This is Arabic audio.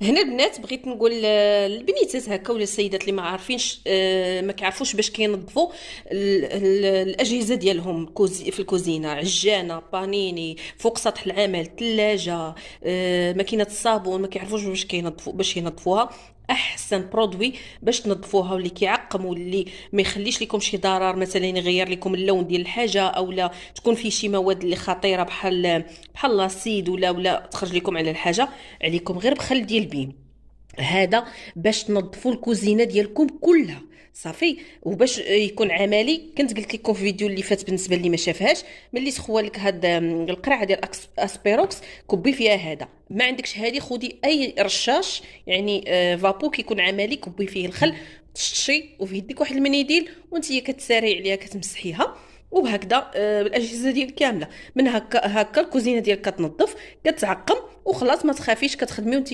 هنا البنات بغيت نقول البنيتات هكا ولا السيدات اللي ما عارفينش، ما كيعرفوش باش كينظفوا الاجهزه ديالهم في الكوزينه، عجانه، بانيني، فوق سطح العمل، ثلاجه، ماكينه الصابون، ما كيعرفوش باش ينظفوها. احسن برودوي باش تنظفوها واللي كيعقم واللي ما يخليش لكم شي ضرر، مثلا يغير لكم اللون ديال الحاجه، او لا تكون فيه شي مواد اللي خطيره بحال لاسيد ولا تخرج لكم على الحاجه، عليكم غير بخل ديال بيم. هذا باش تنظفوا الكوزينه ديالكم كلها صافي. وباش يكون عملي، كنت قلت لكم في الفيديو اللي فات بالنسبه اللي ما شافهاش، ملي سخوا لك هاد القرعه ديال اسبيروكس، كبي فيها هذا. ما عندكش هذه، خدي اي رشاش يعني فابو كيكون عملي، كبي فيه الخل، تشطشي وفي يديك واحد المنيديل وانت كتساري عليها كتمسحيها. وبهكذا الاجهزه ديالك كامله، من هكا الكوزينه ديالك كتنظف، كتعقم، وخلاص ما تخافيش كتخدمي وانت